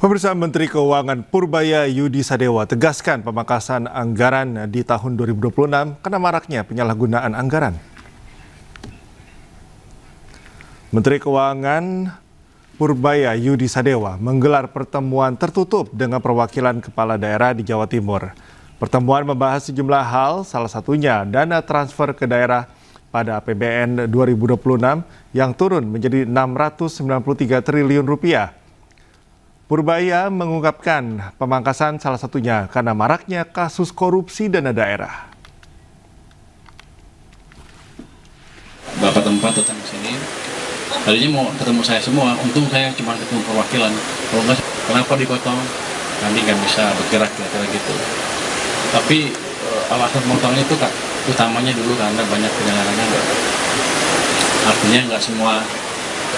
Pemirsa, Menteri Keuangan Purbaya Yudi Sadewa tegaskan pemangkasan anggaran di tahun 2026 karena maraknya penyalahgunaan anggaran. Menteri Keuangan Purbaya Yudi Sadewa menggelar pertemuan tertutup dengan perwakilan kepala daerah di Jawa Timur. Pertemuan membahas sejumlah hal, salah satunya dana transfer ke daerah pada APBN 2026 yang turun menjadi 693 triliun rupiah. Purbaya mengungkapkan pemangkasan salah satunya karena maraknya kasus korupsi dana daerah. Bapak tempat datang ke sini, tadinya mau ketemu saya semua, untung saya cuma ketemu perwakilan. Kalau enggak, kenapa dipotong? Nanti nggak bisa bergerak kira-kira gitu. Tapi alasan potongnya itu Kak, utamanya dulu karena banyak penyelewengan. Artinya nggak semua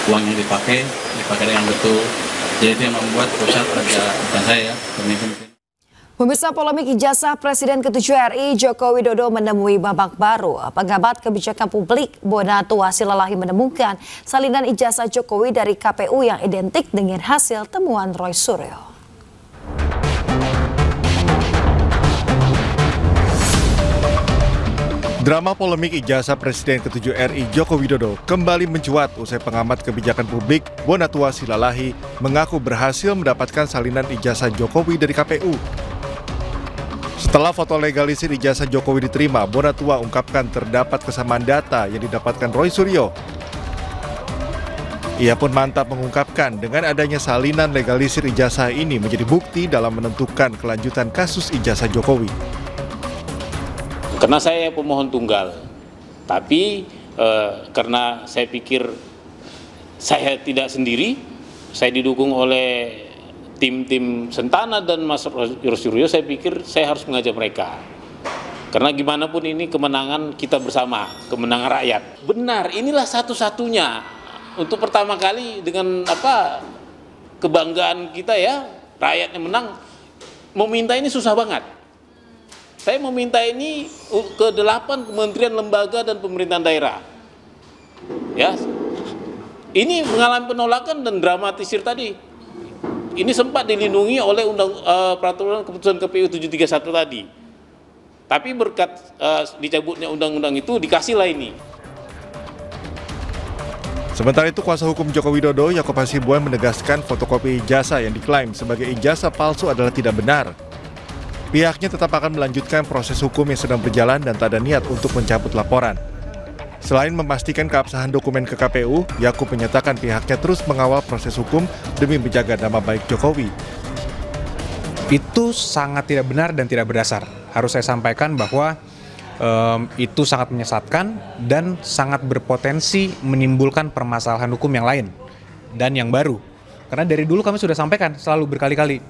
uang yang dipakai dengan betul. Jadi itu yang membuat pusat bukan saya, pemimpin. Pemirsa, polemik ijazah Presiden ke-7 RI Joko Widodo menemui babak baru. Pengamat kebijakan publik Bonatua Silalahi menemukan salinan ijazah Jokowi dari KPU yang identik dengan hasil temuan Roy Suryo. Drama polemik ijazah Presiden ke-7 RI Joko Widodo kembali mencuat usai pengamat kebijakan publik Bonatua Silalahi mengaku berhasil mendapatkan salinan ijazah Jokowi dari KPU. Setelah foto legalisir ijazah Jokowi diterima, Bonatua ungkapkan terdapat kesamaan data yang didapatkan Roy Suryo. Ia pun mantap mengungkapkan dengan adanya salinan legalisir ijazah ini menjadi bukti dalam menentukan kelanjutan kasus ijazah Jokowi. Karena saya pemohon tunggal, tapi karena saya pikir saya tidak sendiri, saya didukung oleh tim-tim Sentana dan Mas Suryo, saya pikir saya harus mengajak mereka. Karena gimana pun ini kemenangan kita bersama, kemenangan rakyat. Benar, inilah satu-satunya untuk pertama kali dengan kebanggaan kita ya, rakyat yang menang. Meminta ini susah banget. Saya meminta ini ke 8 kementerian, lembaga, dan pemerintahan daerah. Ya, ini mengalami penolakan dan dramatisir tadi. Ini sempat dilindungi oleh peraturan keputusan KPU 731 tadi. Tapi berkat dicabutnya undang-undang itu dikasihlah ini. Sementara itu, kuasa hukum Joko Widodo, Yaakob Hasibuan, menegaskan fotokopi ijazah yang diklaim sebagai ijazah palsu adalah tidak benar. Pihaknya tetap akan melanjutkan proses hukum yang sedang berjalan dan tak ada niat untuk mencabut laporan. Selain memastikan keabsahan dokumen ke KPU, Yaakob menyatakan pihaknya terus mengawal proses hukum demi menjaga nama baik Jokowi. Itu sangat tidak benar dan tidak berdasar. Harus saya sampaikan bahwa itu sangat menyesatkan dan sangat berpotensi menimbulkan permasalahan hukum yang lain dan yang baru. Karena dari dulu kami sudah sampaikan selalu berkali-kali,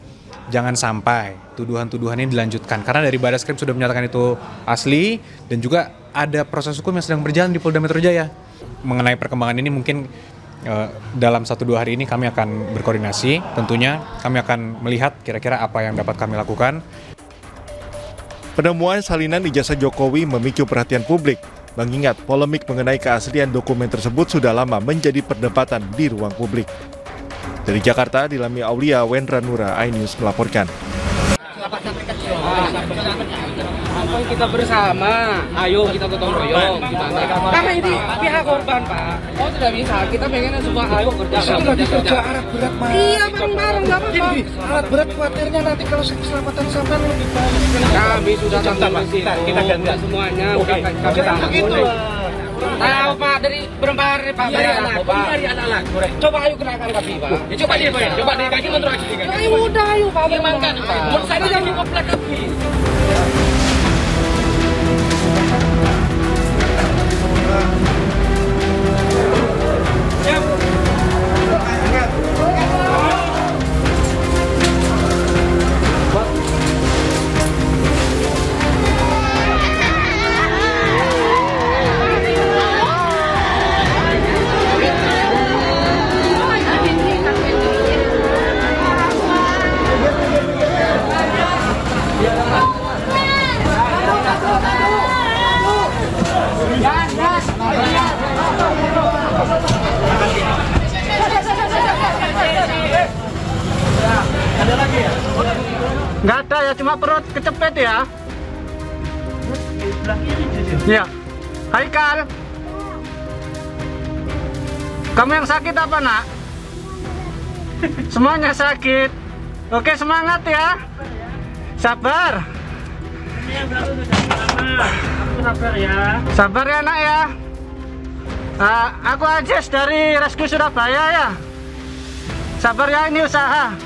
jangan sampai tuduhan-tuduhan ini dilanjutkan. Karena dari Barreskrim sudah menyatakan itu asli dan juga ada proses hukum yang sedang berjalan di Polda Metro Jaya. Mengenai perkembangan ini mungkin dalam 1-2 hari ini kami akan berkoordinasi. Tentunya kami akan melihat kira-kira apa yang dapat kami lakukan. Penemuan salinan ijazah Jokowi memicu perhatian publik. Mengingat polemik mengenai keaslian dokumen tersebut sudah lama menjadi perdebatan di ruang publik. Dari Jakarta, Dilami Aulia, Wendra Nura, iNews melaporkan. Kita bersama, ayo kita gotong royong. Karena ini pihak korban, Pak. Oh, tidak bisa. Kita pengennya semua ayo kerja. Kerja alat berat, Pak. Iya, bareng-bareng, nggak apa-apa. Alat berat khawatirnya nanti kalau keselamatan sampai lebih banyak. Kami sudah tanggung kita ganti semuanya. Oke, kami tanggung. Tahu Pak, dari berapa hari Pak? Dari anak-anak. Coba ayo kenakan kaki Pak. Ya, coba dia, coba di kaki kontrol aja. Ayo udah, ayo Pak. Firmankan Pak. Saya jangan ngoplek kaki. Nggak ada ya, cuma perut kecepet ya. Iya. Haikal, kamu yang sakit apa nak? Semuanya sakit. Oke, semangat ya. Sabar. Sabar ya. Sabar ya nak ya. Aku Ajis dari Rescue Surabaya ya. Sabar ya, ini usaha.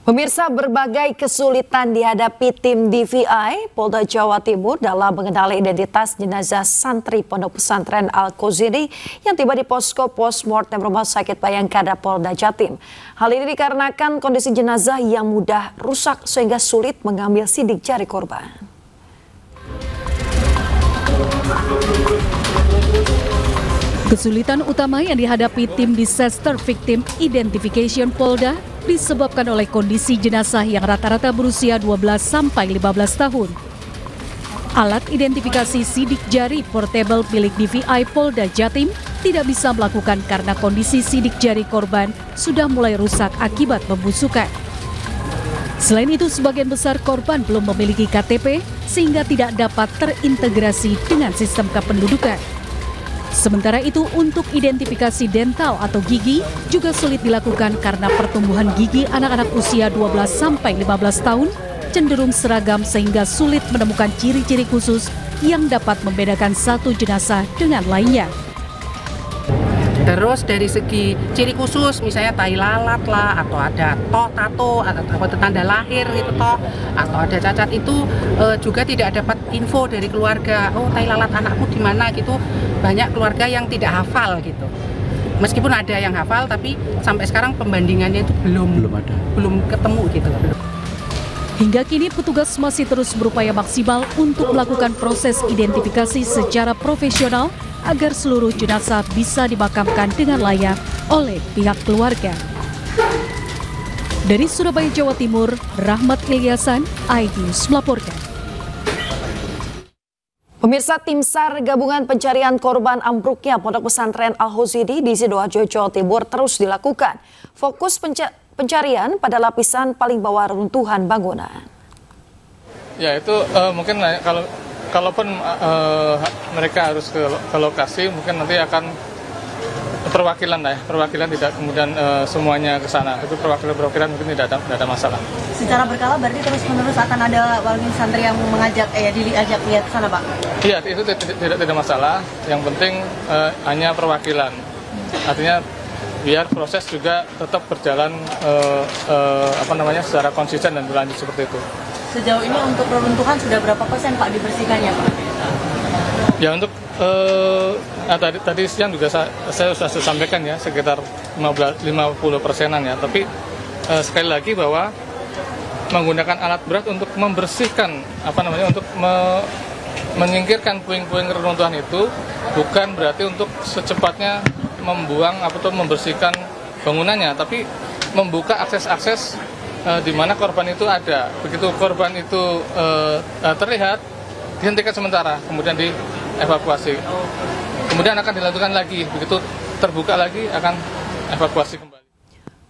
Pemirsa, berbagai kesulitan dihadapi tim DVI Polda Jawa Timur dalam mengenali identitas jenazah santri Pondok Pesantren Al-Qozini yang tiba di posko postmortem Rumah Sakit Bayangkara Polda Jatim. Hal ini dikarenakan kondisi jenazah yang mudah rusak sehingga sulit mengambil sidik jari korban. Kesulitan utama yang dihadapi tim Disaster Victim Identification Polda disebabkan oleh kondisi jenazah yang rata-rata berusia 12 sampai 15 tahun. Alat identifikasi sidik jari portable milik DVI Polda Jatim tidak bisa melakukan karena kondisi sidik jari korban sudah mulai rusak akibat pembusukan. Selain itu, sebagian besar korban belum memiliki KTP sehingga tidak dapat terintegrasi dengan sistem kependudukan. Sementara itu, untuk identifikasi dental atau gigi juga sulit dilakukan karena pertumbuhan gigi anak-anak usia 12 sampai 15 tahun cenderung seragam sehingga sulit menemukan ciri-ciri khusus yang dapat membedakan satu jenazah dengan lainnya. Terus dari segi ciri khusus, misalnya tai lalat lah, atau ada tato, atau tanda lahir gitu atau ada cacat, itu juga tidak dapat info dari keluarga. Oh, tai lalat anakku di mana gitu. Banyak keluarga yang tidak hafal gitu. Meskipun ada yang hafal, tapi sampai sekarang pembandingannya itu belum ketemu gitu. Hingga kini petugas masih terus berupaya maksimal untuk melakukan proses identifikasi secara profesional agar seluruh jenazah bisa dimakamkan dengan layak oleh pihak keluarga. Dari Surabaya, Jawa Timur, Rahmat Ilyasan, iNews melaporkan. Pemirsa, tim SAR Gabungan Pencarian Korban Ambruknya Pondok Pesantren Al-Qozini di Sidoarjo, Jawa Timur terus dilakukan. Fokus pencarian pada lapisan paling bawah runtuhan bangunan. Ya, itu mungkin kalaupun mereka harus ke lokasi, mungkin nanti akan perwakilan tidak kemudian semuanya ke sana. Itu perwakilan mungkin tidak ada masalah. Secara berkala berarti terus-menerus akan ada wali santri yang mengajak diajak lihat ke sana, Pak? Iya, itu tidak masalah. Yang penting hanya perwakilan. Artinya biar proses juga tetap berjalan secara konsisten dan berlanjut seperti itu. Sejauh ini untuk reruntuhan sudah berapa persen, Pak, dibersihkannya, Pak? Ya, untuk tadi siang juga saya sudah sampaikan ya, sekitar 50%-an ya. Tapi sekali lagi bahwa menggunakan alat berat untuk membersihkan untuk menyingkirkan puing-puing reruntuhan itu bukan berarti untuk secepatnya membuang atau membersihkan bangunannya, tapi membuka akses-akses di mana korban itu ada. Begitu korban itu terlihat, dihentikan sementara, kemudian dievakuasi. Kemudian akan dilakukan lagi, begitu terbuka lagi akan evakuasi kembali.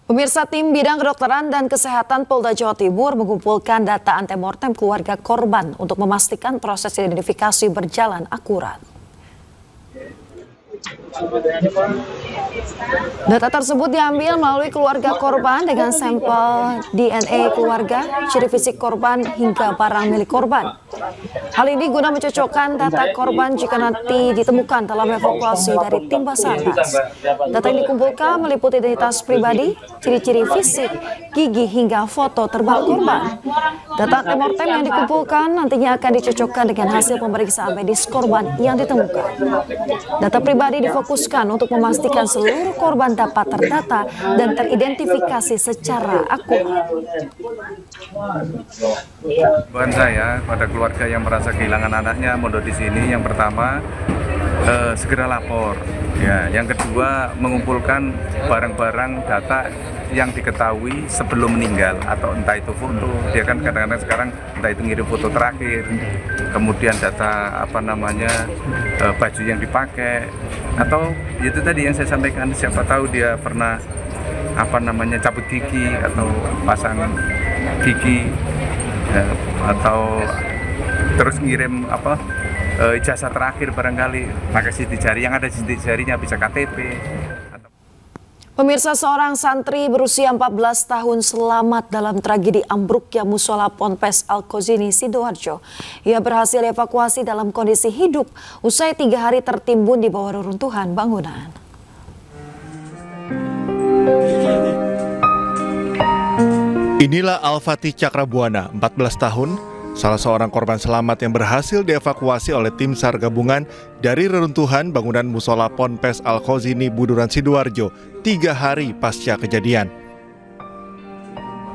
Pemirsa, tim bidang kedokteran dan kesehatan Polda Jawa Timur mengumpulkan data antemortem keluarga korban untuk memastikan proses identifikasi berjalan akurat. Data tersebut diambil melalui keluarga korban dengan sampel DNA keluarga, ciri fisik korban hingga barang milik korban. Hal ini guna mencocokkan data korban jika nanti ditemukan dalam evakuasi dari tim Basarnas. Data yang dikumpulkan meliputi identitas pribadi, ciri-ciri fisik, gigi hingga foto terbang korban. Data antemortem yang dikumpulkan nantinya akan dicocokkan dengan hasil pemeriksaan medis korban yang ditemukan. Data pribadi difokuskan untuk memastikan seluruh korban dapat terdata dan teridentifikasi secara akurat. Bukan saya pada keluarga yang merasa kehilangan anaknya mondok di sini, yang pertama segera lapor. Ya, yang kedua mengumpulkan barang-barang data yang diketahui sebelum meninggal, atau entah itu foto, dia kan kadang-kadang sekarang entah itu ngirim foto terakhir, kemudian data baju yang dipakai, atau itu tadi yang saya sampaikan, siapa tahu dia pernah cabut gigi atau pasang gigi, atau terus ngirim ijazah terakhir barangkali, maka sidik jari yang ada sidik jarinya bisa KTP. Pemirsa, seorang santri berusia 14 tahun selamat dalam tragedi ambruknya musola Ponpes Al-Kozini, Sidoarjo. Ia berhasil dievakuasi dalam kondisi hidup usai 3 hari tertimbun di bawah reruntuhan bangunan. Inilah Al-Fatih Cakrabuana, 14 tahun, salah seorang korban selamat yang berhasil dievakuasi oleh tim SAR gabungan dari reruntuhan bangunan musola Ponpes Al-Kozini, Buduran, Sidoarjo 3 hari pasca kejadian.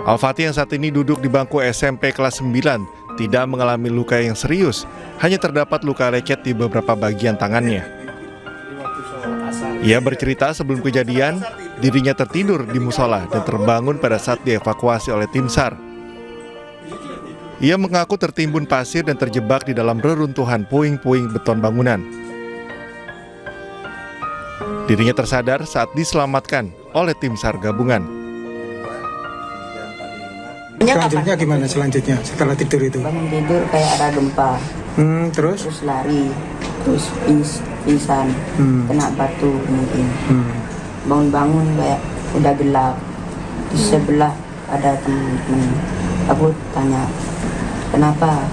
Al-Fatih yang saat ini duduk di bangku SMP kelas 9 tidak mengalami luka yang serius, hanya terdapat luka lecet di beberapa bagian tangannya. Ia bercerita sebelum kejadian, dirinya tertidur di musola dan terbangun pada saat dievakuasi oleh tim SAR. Ia mengaku tertimbun pasir dan terjebak di dalam reruntuhan puing-puing beton bangunan. Dirinya tersadar saat diselamatkan oleh tim SAR gabungan. Selanjutnya gimana selanjutnya setelah tidur itu? Bangun tidur kayak ada gempa. Terus Lari, terus pingsan, kena batu mungkin. Bangun-bangun kayak udah gelap. Di sebelah ada teman-teman. Aku tanya, Kenapa?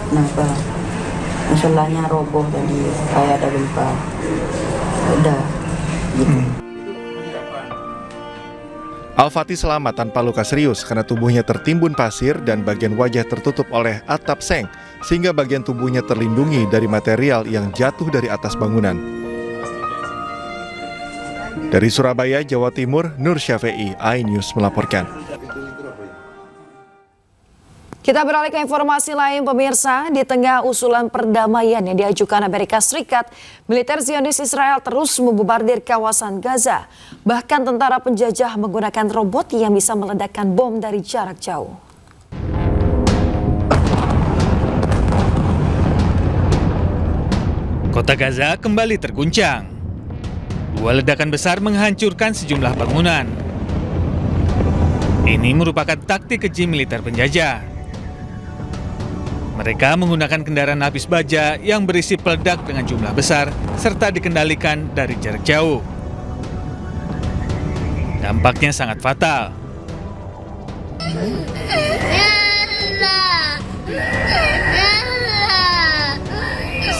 Musolanya roboh tadi, kayak ada gempa. Udah, gitu. Al-Fatih selamat tanpa luka serius karena tubuhnya tertimbun pasir dan bagian wajah tertutup oleh atap seng, sehingga bagian tubuhnya terlindungi dari material yang jatuh dari atas bangunan. Dari Surabaya, Jawa Timur, Nur Syafi'i, iNews melaporkan. Kita beralih ke informasi lain, pemirsa. Di tengah usulan perdamaian yang diajukan Amerika Serikat, militer Zionis Israel terus membobardir kawasan Gaza. Bahkan tentara penjajah menggunakan robot yang bisa meledakkan bom dari jarak jauh. Kota Gaza kembali terguncang. 2 ledakan besar menghancurkan sejumlah bangunan. Ini merupakan taktik keji militer penjajah. Mereka menggunakan kendaraan lapis baja yang berisi peledak dengan jumlah besar serta dikendalikan dari jarak jauh. Dampaknya sangat fatal.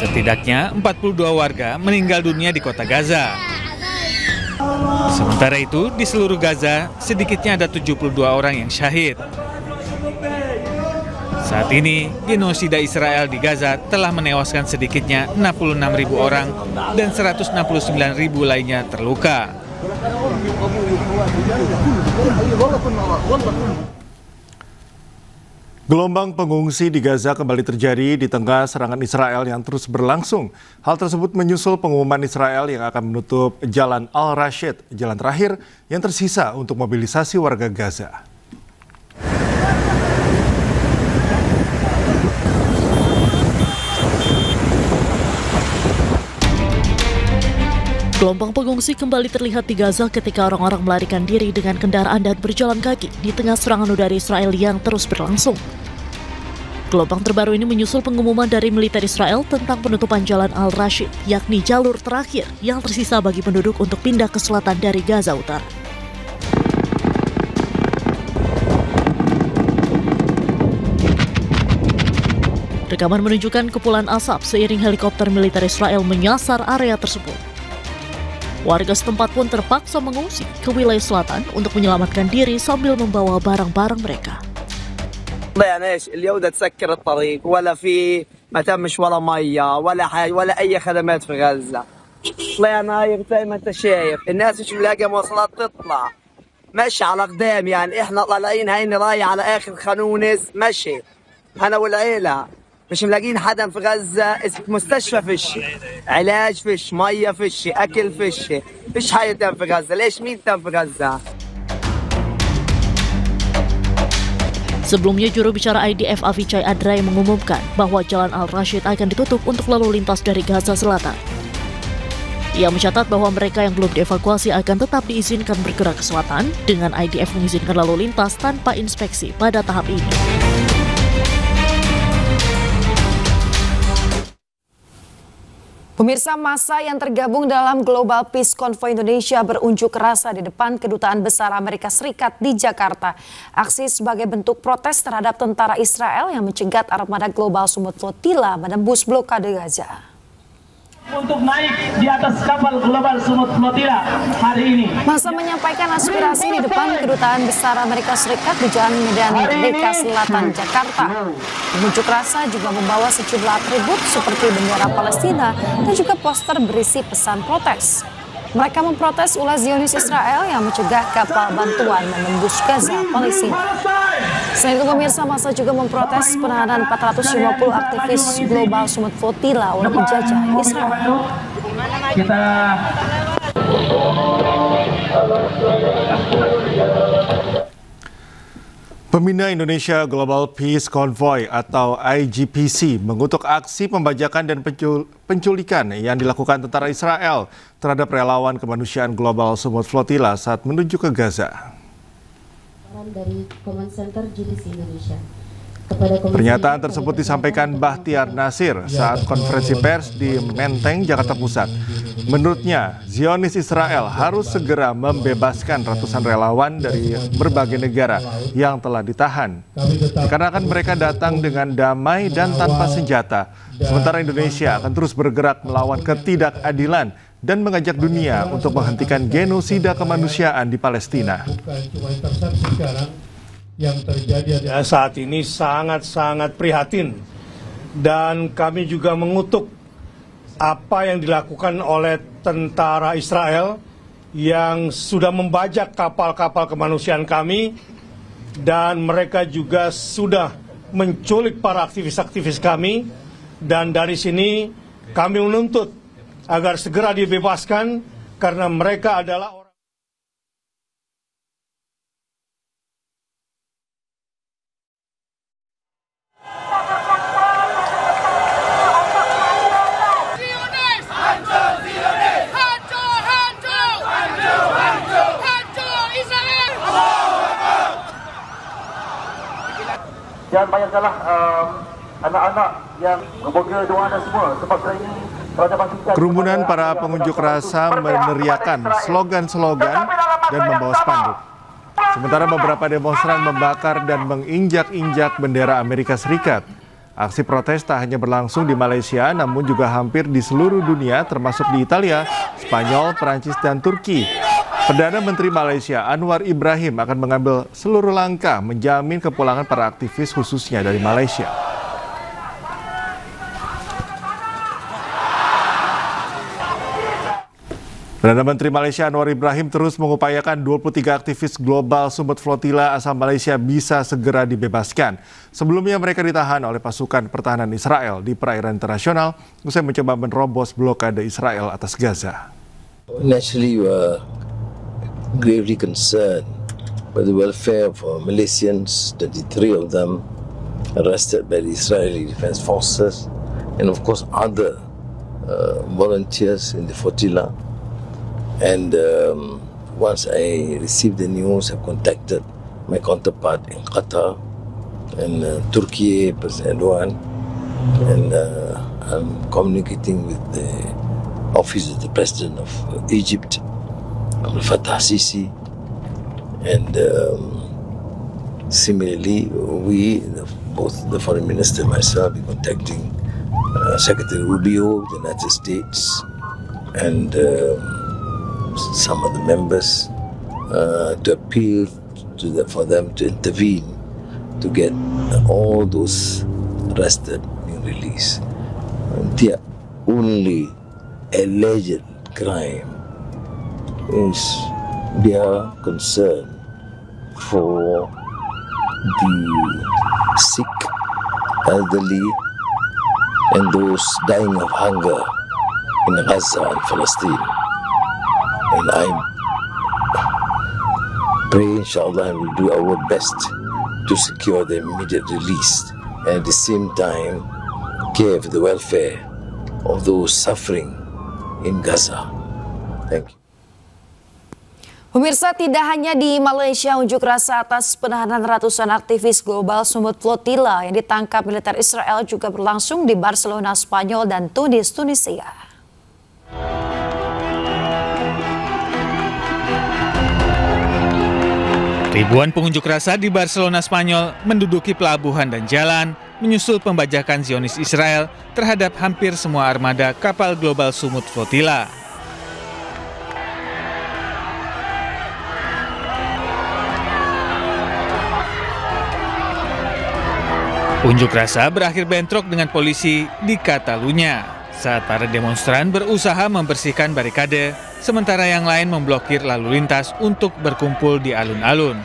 Setidaknya 42 warga meninggal dunia di kota Gaza. Sementara itu, di seluruh Gaza, sedikitnya ada 72 orang yang syahid. Saat ini, genosida Israel di Gaza telah menewaskan sedikitnya 66.000 orang dan 169.000 lainnya terluka. Gelombang pengungsi di Gaza kembali terjadi di tengah serangan Israel yang terus berlangsung. Hal tersebut menyusul pengumuman Israel yang akan menutup Jalan Al-Rashid, jalan terakhir yang tersisa untuk mobilisasi warga Gaza. Gelombang pengungsi kembali terlihat di Gaza ketika orang-orang melarikan diri dengan kendaraan dan berjalan kaki di tengah serangan udara Israel yang terus berlangsung. Gelombang terbaru ini menyusul pengumuman dari militer Israel tentang penutupan Jalan Al-Rashid, yakni jalur terakhir yang tersisa bagi penduduk untuk pindah ke selatan dari Gaza Utara. Rekaman menunjukkan kepulan asap seiring helikopter militer Israel menyasar area tersebut. Warga setempat pun terpaksa mengungsi ke wilayah selatan untuk menyelamatkan diri sambil membawa barang-barang mereka. يعني ايش اليوم تسكر الطريق ولا في ما تمش ولا ميه ولا حاجه ولا اي خدمات في غزه. طلعنا زي ما انت شايف الناس مش ملاقيه مواصلات تطلع. مشي على قدام يعني احنا طالعين هيني رايح على اخر خانونس مشي. انا والعيله مش ملاقيين حدا في غزه، مستشفى فيش، علاج فيش، ميه فيش، اكل فيش، فيش حاجه تم في غزه، ليش مين تم في غزه؟ Sebelumnya, juru bicara IDF Avichai Adrai mengumumkan bahwa Jalan Al-Rashid akan ditutup untuk lalu lintas dari Gaza Selatan. Ia mencatat bahwa mereka yang belum dievakuasi akan tetap diizinkan bergerak ke selatan, dengan IDF mengizinkan lalu lintas tanpa inspeksi pada tahap ini. Pemirsa, massa yang tergabung dalam Global Peace Convoy Indonesia berunjuk rasa di depan Kedutaan Besar Amerika Serikat di Jakarta. Aksi sebagai bentuk protes terhadap tentara Israel yang mencegat armada Global Sumut Flotilla menembus blokade Gaza. Untuk naik di atas kapal Global Sumut Flotilla hari ini. Massa menyampaikan aspirasi di depan Kedutaan Besar Amerika Serikat di Jalan Medan Merdeka Selatan, Jakarta. Pengunjuk rasa juga membawa sejumlah atribut seperti bendera Palestina dan juga poster berisi pesan protes. Mereka memprotes ulah Zionis Israel yang mencegah kapal bantuan menembus Gaza, Palestina. Selain itu, pemirsa, massa juga memprotes penahanan 450 aktivis Global Sumut Flotilla oleh penjajah Israel. Pembina Indonesia Global Peace Convoy atau IGPC mengutuk aksi pembajakan dan penculikan yang dilakukan tentara Israel terhadap relawan kemanusiaan Global Sumut Flotilla saat menuju ke Gaza. Dari Command Center GDC Indonesia. Pernyataan tersebut disampaikan Bahtiar Nasir saat konferensi pers di Menteng, Jakarta Pusat. Menurutnya, Zionis Israel harus segera membebaskan ratusan relawan dari berbagai negara yang telah ditahan. Dikarenakan mereka datang dengan damai dan tanpa senjata, sementara Indonesia akan terus bergerak melawan ketidakadilan dan mengajak dunia untuk menghentikan genosida kemanusiaan di Palestina. Yang terjadi saat ini sangat-sangat prihatin, dan kami juga mengutuk apa yang dilakukan oleh tentara Israel yang sudah membajak kapal-kapal kemanusiaan kami, dan mereka juga sudah menculik para aktivis-aktivis kami. Dan dari sini kami menuntut agar segera dibebaskan karena mereka adalah orang. Jangan banyak salah anak-anak yang berboga doa dan semua, sebab saya ini kerumunan para pengunjuk rasa meneriakan slogan-slogan dan membawa spanduk. Sementara beberapa demonstran membakar dan menginjak-injak bendera Amerika Serikat. Aksi protes tak hanya berlangsung di Malaysia, namun juga hampir di seluruh dunia, termasuk di Italia, Spanyol, Perancis, dan Turki. Perdana Menteri Malaysia Anwar Ibrahim akan mengambil seluruh langkah menjamin kepulangan para aktivis khususnya dari Malaysia. Perdana Menteri Malaysia Anwar Ibrahim terus mengupayakan 23 aktivis Global Sumut Flotilla asal Malaysia bisa segera dibebaskan. Sebelumnya mereka ditahan oleh pasukan pertahanan Israel di perairan internasional usai mencoba menerobos blokade Israel atas Gaza. Naturally, we are gravely concerned by the welfare of Malaysians, 23 of them arrested by the Israeli Defense Forces, and of course other volunteers in the flotilla. And once I received the news, I contacted my counterpart in Qatar and Turkey, President Erdogan, and I'm communicating with the office of the President of Egypt, Abdel Fattah Sisi, and similarly, we, both the Foreign Minister and myself, be contacting Secretary Rubio of the United States and some of the members to appeal to for them to intervene to get all those arrested being released. Their only alleged crime is their concern for the sick, elderly, and those dying of hunger in Gaza and Palestine. And I pray, inshallah, and we'll do our best to secure their immediate release and at the same time care for the welfare of those suffering in Gaza. Thank you. Pemirsa, tidak hanya di Malaysia, unjuk rasa atas penahanan ratusan aktivis global Sumut Flotilla yang ditangkap militer Israel juga berlangsung di Barcelona, Spanyol dan Tunis, Tunisia. Ribuan pengunjuk rasa di Barcelona, Spanyol menduduki pelabuhan dan jalan menyusul pembajakan Zionis Israel terhadap hampir semua armada kapal global Sumut Flotilla. Unjuk rasa berakhir bentrok dengan polisi di Catalunya saat para demonstran berusaha membersihkan barikade, sementara yang lain memblokir lalu lintas untuk berkumpul di alun-alun.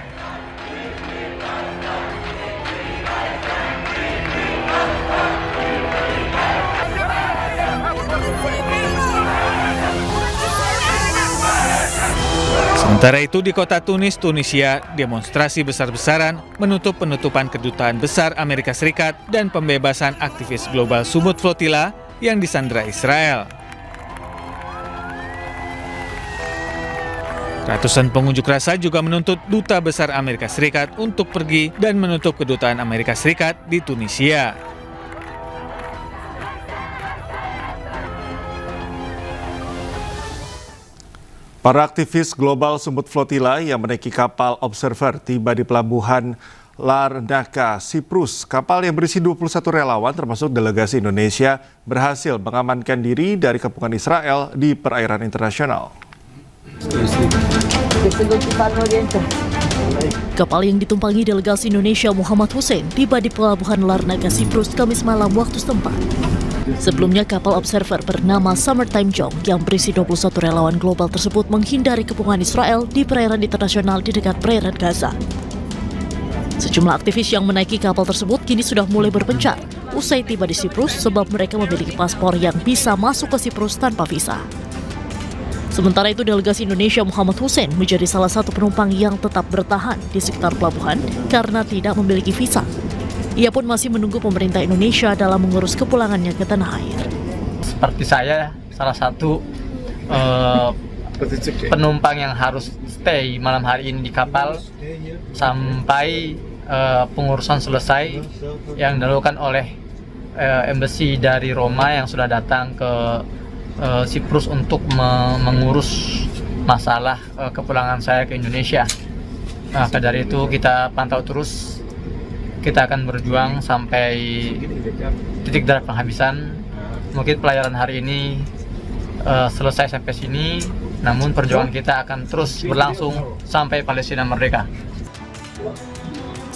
Sementara itu di kota Tunis, Tunisia, demonstrasi besar-besaran menutup penutupan kedutaan besar Amerika Serikat dan pembebasan aktivis global Sumut Flotilla yang disandra Israel. Ratusan pengunjuk rasa juga menuntut Duta Besar Amerika Serikat untuk pergi dan menutup kedutaan Amerika Serikat di Tunisia. Para aktivis global Sumut Flotilla yang menaiki kapal Observer tiba di pelabuhan Larnaca, Siprus. Kapal yang berisi 21 relawan termasuk delegasi Indonesia berhasil mengamankan diri dari kepungan Israel di perairan internasional. Kapal yang ditumpangi delegasi Indonesia Muhammad Hussein tiba di pelabuhan Larnaca, Siprus Kamis malam waktu setempat. Sebelumnya kapal Observer bernama Summertime Jong yang berisi 21 relawan global tersebut menghindari kepungan Israel di perairan internasional di dekat perairan Gaza. Sejumlah aktivis yang menaiki kapal tersebut kini sudah mulai berpencar usai tiba di Siprus sebab mereka memiliki paspor yang bisa masuk ke Siprus tanpa visa. Sementara itu delegasi Indonesia Muhammad Hussein menjadi salah satu penumpang yang tetap bertahan di sekitar pelabuhan karena tidak memiliki visa. Ia pun masih menunggu pemerintah Indonesia dalam mengurus kepulangannya ke tanah air. Seperti saya, salah satu penumpang yang harus stay malam hari ini di kapal sampai pengurusan selesai yang dilakukan oleh embassy dari Roma yang sudah datang ke Siprus untuk mengurus masalah kepulangan saya ke Indonesia. Maka dari itu kita pantau terus. Kita akan berjuang sampai titik darah penghabisan. Mungkin pelayaran hari ini selesai sampai sini, namun perjuangan kita akan terus berlangsung sampai Palestina merdeka.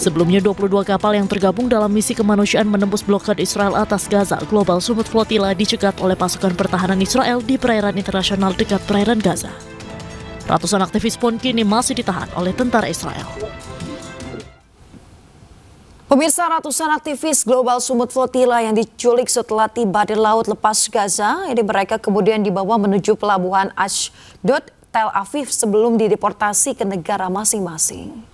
Sebelumnya 22 kapal yang tergabung dalam misi kemanusiaan menembus blokade Israel atas Gaza, Global Sumut Flotilla dicegat oleh pasukan pertahanan Israel di perairan internasional dekat perairan Gaza. Ratusan aktivis pun kini masih ditahan oleh tentara Israel. Pemirsa, ratusan aktivis global Sumut Flotilla yang diculik setelah tiba di Laut Lepas Gaza, ini mereka kemudian dibawa menuju pelabuhan Ashdod, Tel Aviv sebelum dideportasi ke negara masing-masing.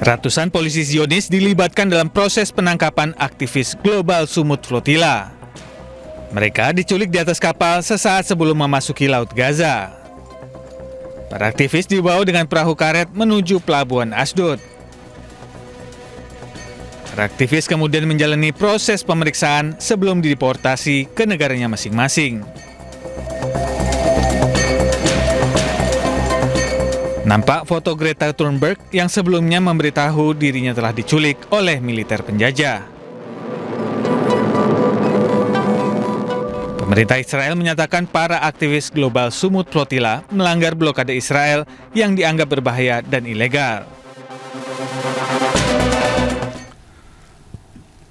Ratusan polisi Zionis dilibatkan dalam proses penangkapan aktivis global Sumut Flotilla. Mereka diculik di atas kapal sesaat sebelum memasuki Laut Gaza. Para aktivis dibawa dengan perahu karet menuju pelabuhan Ashdod. Para aktivis kemudian menjalani proses pemeriksaan sebelum dideportasi ke negaranya masing-masing. Nampak foto Greta Thunberg yang sebelumnya memberitahu dirinya telah diculik oleh militer penjajah. Pemerintah Israel menyatakan para aktivis global Sumut Flotilla melanggar blokade Israel yang dianggap berbahaya dan ilegal.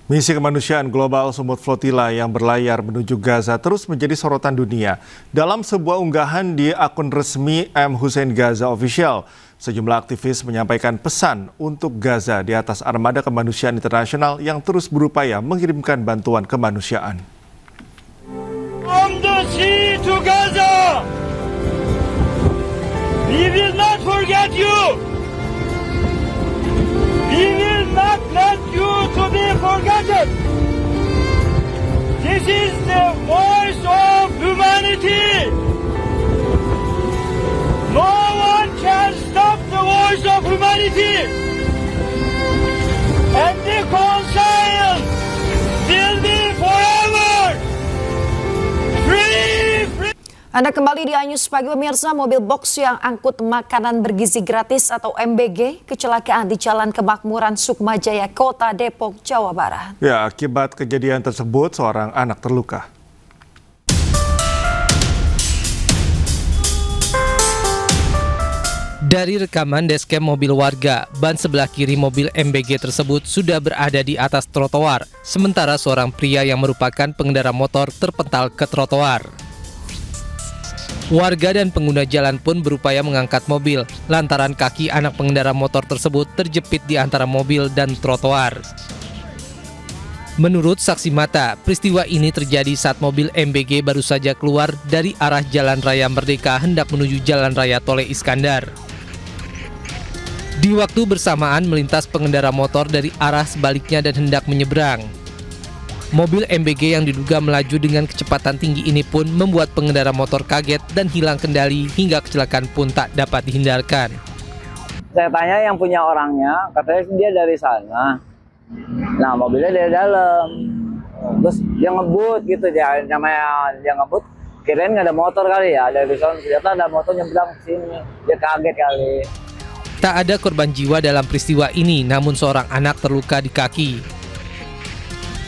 Misi kemanusiaan global Sumut Flotilla yang berlayar menuju Gaza terus menjadi sorotan dunia. Dalam sebuah unggahan di akun resmi M. Hussein Gaza Official, sejumlah aktivis menyampaikan pesan untuk Gaza di atas armada kemanusiaan internasional yang terus berupaya mengirimkan bantuan kemanusiaan. From the sea to Gaza! We will not forget you. We will not let you to be forgotten. This is the voice of humanity. No one can stop the voice of humanity. And the conscience will be forever free. Anda kembali di iNews Pagi pemirsa. Mobil box yang angkut makanan bergizi gratis atau MBG kecelakaan di Jalan Kemakmuran Sukmajaya, Kota Depok, Jawa Barat. Ya, akibat kejadian tersebut seorang anak terluka. Dari rekaman dashcam mobil warga, ban sebelah kiri mobil MBG tersebut sudah berada di atas trotoar, sementara seorang pria yang merupakan pengendara motor terpental ke trotoar. Warga dan pengguna jalan pun berupaya mengangkat mobil, lantaran kaki anak pengendara motor tersebut terjepit di antara mobil dan trotoar. Menurut saksi mata, peristiwa ini terjadi saat mobil MBG baru saja keluar dari arah Jalan Raya Merdeka hendak menuju Jalan Raya Tole Iskandar. Di waktu bersamaan melintas pengendara motor dari arah sebaliknya dan hendak menyeberang. Mobil MBG yang diduga melaju dengan kecepatan tinggi ini pun membuat pengendara motor kaget dan hilang kendali hingga kecelakaan pun tak dapat dihindarkan. Saya tanya yang punya orangnya, katanya dia dari sana. Nah, mobilnya dari dalam. Terus dia ngebut gitu, dia namanya dia ngebut. Kirain nggak ada motor kali ya, dari sana ternyata ada motor nyebrang ke sini. Dia kaget kali. Tak ada korban jiwa dalam peristiwa ini, namun seorang anak terluka di kaki.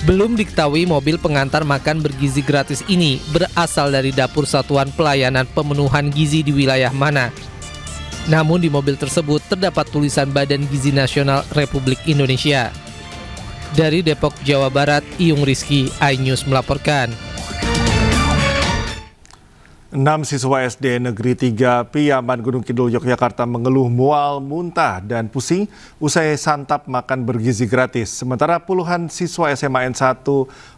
Belum diketahui mobil pengantar makan bergizi gratis ini berasal dari Dapur Satuan Pelayanan Pemenuhan Gizi di wilayah mana. Namun di mobil tersebut terdapat tulisan Badan Gizi Nasional Republik Indonesia. Dari Depok, Jawa Barat, Iyung Rizky, iNews melaporkan. 6 siswa SD Negeri 3 Piyaman Gunung Kidul, Yogyakarta mengeluh mual, muntah, dan pusing usai santap makan bergizi gratis. Sementara puluhan siswa SMA N1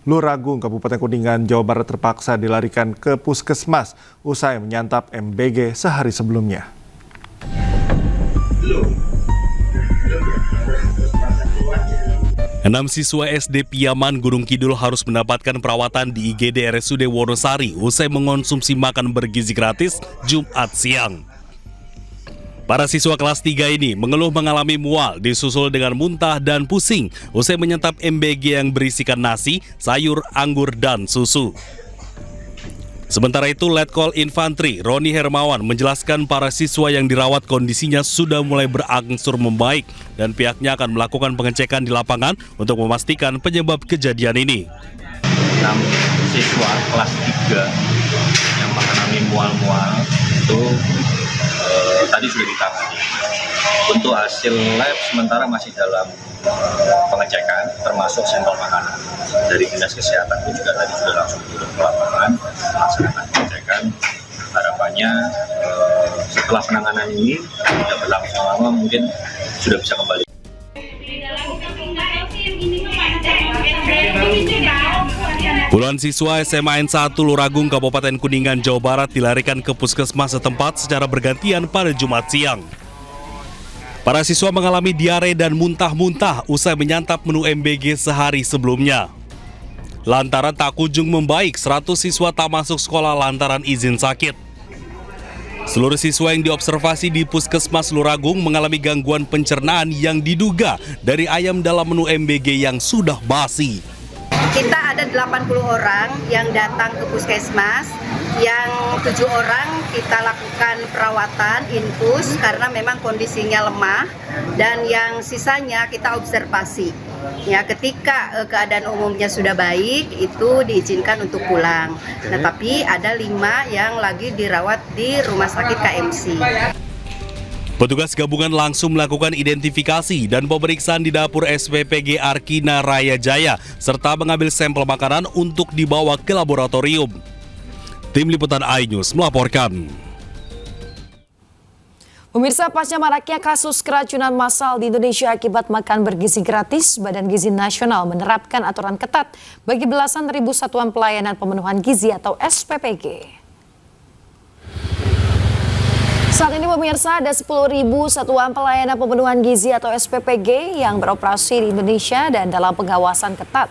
Luragung, Kabupaten Kuningan, Jawa Barat terpaksa dilarikan ke puskesmas usai menyantap MBG sehari sebelumnya. 6 siswa SD Piyaman Gunung Kidul harus mendapatkan perawatan di IGD RSUD Wonosari usai mengonsumsi makan bergizi gratis Jumat siang. Para siswa kelas 3 ini mengeluh mengalami mual disusul dengan muntah dan pusing usai menyantap MBG yang berisikan nasi, sayur, anggur, dan susu. Sementara itu, Letkol Infantri Roni Hermawan menjelaskan para siswa yang dirawat kondisinya sudah mulai berangsur membaik dan pihaknya akan melakukan pengecekan di lapangan untuk memastikan penyebab kejadian ini. 6 siswa kelas 3 yang mengalami mual-mual itu tadi sudah ditangani. Untuk hasil lab sementara masih dalam pengecekan, termasuk sampel makanan. Dari Dinas Kesehatan pun juga tadi sudah langsung turun ke lapangan melaksanakan pengecekan. Harapannya setelah penanganan ini tidak berlangsung lama mungkin sudah bisa kembali. Puluhan siswa SMA N1 Luragung, Kabupaten Kuningan, Jawa Barat dilarikan ke puskesmas setempat secara bergantian pada Jumat siang. Para siswa mengalami diare dan muntah-muntah usai menyantap menu MBG sehari sebelumnya. Lantaran tak kunjung membaik, 100 siswa tak masuk sekolah lantaran izin sakit. Seluruh siswa yang diobservasi di Puskesmas Luragung mengalami gangguan pencernaan yang diduga dari ayam dalam menu MBG yang sudah basi. Kita ada 80 orang yang datang ke puskesmas, yang 7 orang kita lakukan perawatan infus karena memang kondisinya lemah, dan yang sisanya kita observasi. Ya, ketika keadaan umumnya sudah baik, itu diizinkan untuk pulang. Nah, tapi ada 5 yang lagi dirawat di Rumah Sakit KMC. Petugas gabungan langsung melakukan identifikasi dan pemeriksaan di dapur SPPG Arkina Raya Jaya serta mengambil sampel makanan untuk dibawa ke laboratorium. Tim Liputan iNews melaporkan. Pemirsa, pasca maraknya kasus keracunan massal di Indonesia akibat makan bergizi gratis, Badan Gizi Nasional menerapkan aturan ketat bagi belasan ribu satuan pelayanan pemenuhan gizi atau SPPG. Saat ini pemirsa ada 10.000 satuan pelayanan pemenuhan gizi atau SPPG yang beroperasi di Indonesia dan dalam pengawasan ketat.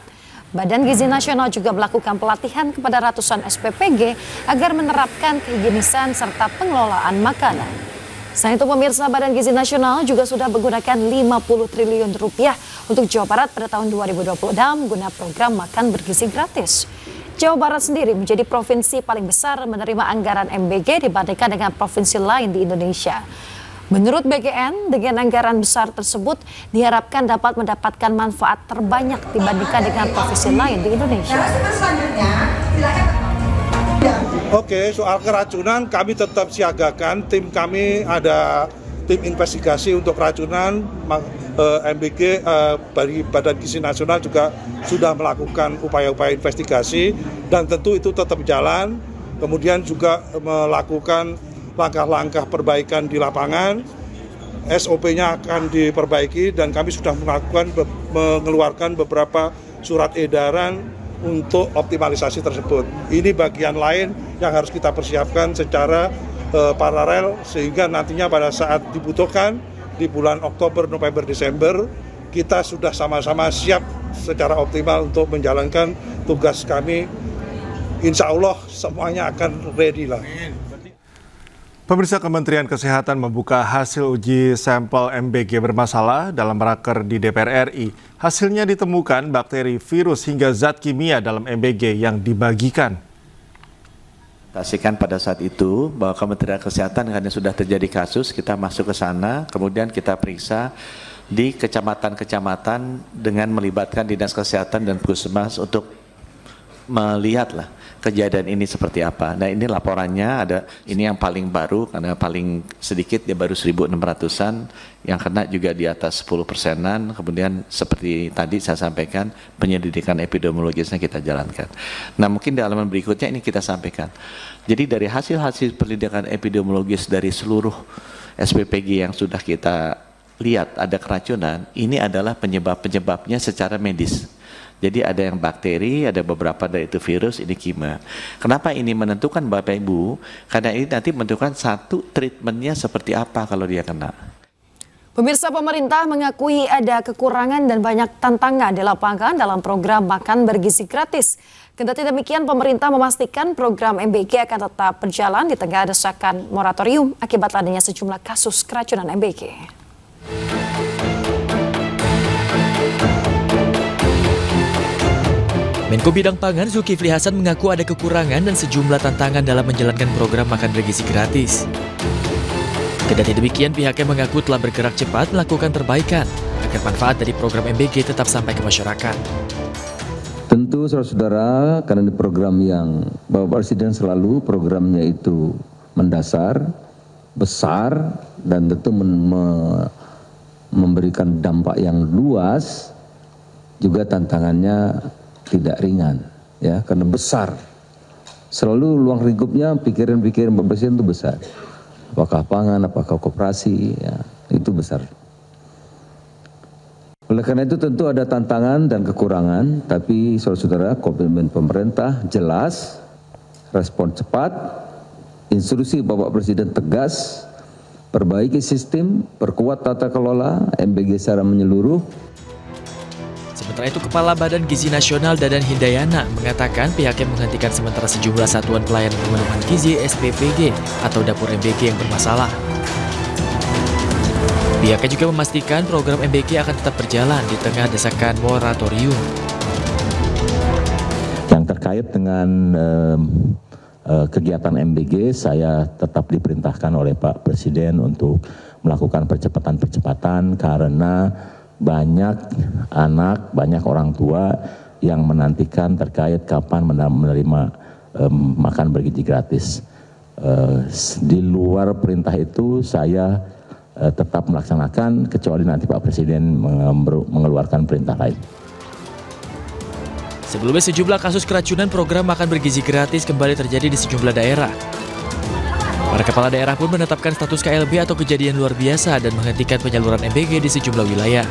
Badan Gizi Nasional juga melakukan pelatihan kepada ratusan SPPG agar menerapkan kehigienisan serta pengelolaan makanan. Selain itu pemirsa, Badan Gizi Nasional juga sudah menggunakan 50 triliun rupiah untuk Jawa Barat pada tahun 2026 guna program makan bergizi gratis. Jawa Barat sendiri menjadi provinsi paling besar menerima anggaran MBG dibandingkan dengan provinsi lain di Indonesia. Menurut BGN, dengan anggaran besar tersebut diharapkan dapat mendapatkan manfaat terbanyak dibandingkan dengan provinsi lain di Indonesia. Oke, soal keracunan kami tetap siagakan. Tim kami ada tim investigasi untuk keracunan. MBG dari Badan Gizi Nasional juga sudah melakukan upaya-upaya investigasi dan tentu itu tetap jalan. Kemudian juga melakukan langkah-langkah perbaikan di lapangan. SOP-nya akan diperbaiki dan kami sudah mengeluarkan beberapa surat edaran untuk optimalisasi tersebut. Ini bagian lain yang harus kita persiapkan secara paralel sehingga nantinya pada saat dibutuhkan di bulan Oktober, November, Desember kita sudah sama-sama siap secara optimal untuk menjalankan tugas kami. Insya Allah semuanya akan ready lah. Pemirsa, Kementerian Kesehatan membuka hasil uji sampel MBG bermasalah dalam raker di DPR RI. Hasilnya ditemukan bakteri, virus hingga zat kimia dalam MBG yang dibagikan. Pastikan pada saat itu bahwa Kementerian Kesehatan karena sudah terjadi kasus, kita masuk ke sana, kemudian kita periksa di kecamatan-kecamatan dengan melibatkan Dinas Kesehatan dan Puskesmas untuk melihatlah kejadian ini seperti apa. Nah, ini laporannya ada, ini yang paling baru karena paling sedikit dia baru 1.600-an, yang kena juga di atas 10%-an. Kemudian seperti tadi saya sampaikan, penyelidikan epidemiologisnya kita jalankan. Nah, mungkin di halaman berikutnya ini kita sampaikan. Jadi dari hasil-hasil penyelidikan epidemiologis dari seluruh SPPG yang sudah kita lihat ada keracunan, ini adalah penyebab-penyebabnya secara medis. Jadi ada yang bakteri, ada beberapa dari itu virus, ini kimia. Kenapa ini menentukan Bapak Ibu? Karena ini nanti menentukan satu treatmentnya seperti apa kalau dia kena. Pemirsa, pemerintah mengakui ada kekurangan dan banyak tantangan di lapangan dalam program makan bergizi gratis. Kendati demikian, pemerintah memastikan program MBG akan tetap berjalan di tengah desakan moratorium akibat adanya sejumlah kasus keracunan MBG. Menko Bidang Pangan Zulkifli Hasan mengaku ada kekurangan dan sejumlah tantangan dalam menjalankan program makan bergizi gratis. Kendati demikian, pihaknya mengaku telah bergerak cepat melakukan perbaikan agar manfaat dari program MBG tetap sampai ke masyarakat. Tentu saudara-saudara, karena ini program yang Bapak Presiden selalu programnya itu mendasar, besar, dan tentu memberikan dampak yang luas, juga tantangannya tidak ringan, ya, karena besar. Selalu ruang lingkupnya pikiran-pikiran Bapak Presiden itu besar. Apakah pangan, apakah koperasi, ya, itu besar. Oleh karena itu tentu ada tantangan dan kekurangan, tapi saudara-saudara, komitmen pemerintah jelas, respon cepat, instruksi Bapak Presiden tegas, perbaiki sistem, perkuat tata kelola MBG secara menyeluruh. Sementara itu, Kepala Badan Gizi Nasional Dadan Hindayana mengatakan pihaknya menghentikan sementara sejumlah satuan pelayanan pemenuhan gizi SPPG atau dapur MBG yang bermasalah. Pihaknya juga memastikan program MBG akan tetap berjalan di tengah desakan moratorium. Yang terkait dengan kegiatan MBG, saya tetap diperintahkan oleh Pak Presiden untuk melakukan percepatan-percepatan karena banyak anak, banyak orang tua yang menantikan terkait kapan menerima makan bergizi gratis. Di luar perintah itu saya tetap melaksanakan kecuali nanti Pak Presiden mengeluarkan perintah lain. Sebelumnya sejumlah kasus keracunan program makan bergizi gratis kembali terjadi di sejumlah daerah. Para kepala daerah pun menetapkan status KLB atau kejadian luar biasa dan menghentikan penyaluran MBG di sejumlah wilayah.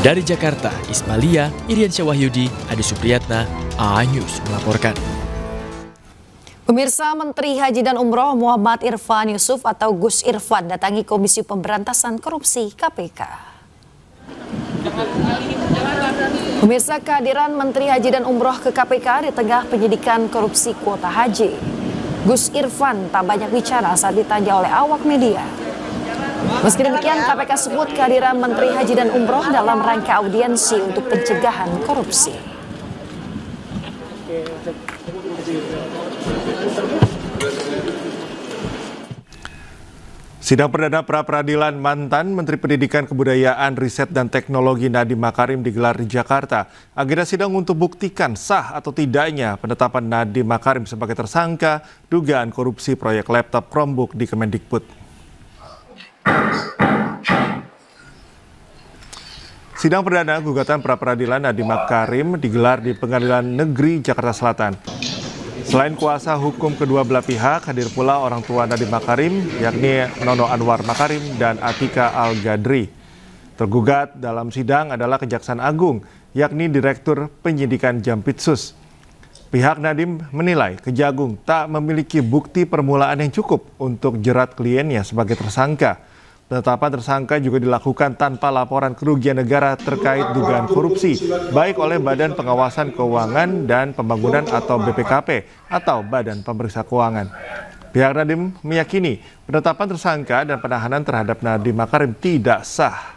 Dari Jakarta, Ismalia, Iriansyah Wahyudi, Adi Supriyatna, A News melaporkan. Pemirsa, Menteri Haji dan Umroh Muhammad Irfan Yusuf atau Gus Irfan datangi Komisi Pemberantasan Korupsi KPK. Pemirsa, kehadiran Menteri Haji dan Umroh ke KPK di tengah penyidikan korupsi kuota haji. Gus Irfan tak banyak bicara saat ditanya oleh awak media. Meski demikian, KPK sebut kehadiran Menteri Haji dan Umroh dalam rangka audiensi untuk pencegahan korupsi. Sidang perdana pra-peradilan mantan Menteri Pendidikan, Kebudayaan, Riset, dan Teknologi Nadiem Makarim digelar di Jakarta. Agenda sidang untuk buktikan sah atau tidaknya penetapan Nadiem Makarim sebagai tersangka dugaan korupsi proyek laptop Chromebook di Kemendikbud. Sidang perdana gugatan pra-peradilan Nadiem Makarim digelar di Pengadilan Negeri Jakarta Selatan. Selain kuasa hukum kedua belah pihak, hadir pula orang tua Nadiem Makarim, yakni Nono Anwar Makarim dan Atika Al-Gadri. Tergugat dalam sidang adalah Kejaksaan Agung, yakni Direktur Penyidikan Jampitsus. Pihak Nadiem menilai Kejagung tak memiliki bukti permulaan yang cukup untuk jerat kliennya sebagai tersangka. Penetapan tersangka juga dilakukan tanpa laporan kerugian negara terkait dugaan korupsi, baik oleh Badan Pengawasan Keuangan dan Pembangunan atau BPKP atau Badan Pemeriksa Keuangan. Pihak Nadiem meyakini penetapan tersangka dan penahanan terhadap Nadiem Makarim tidak sah.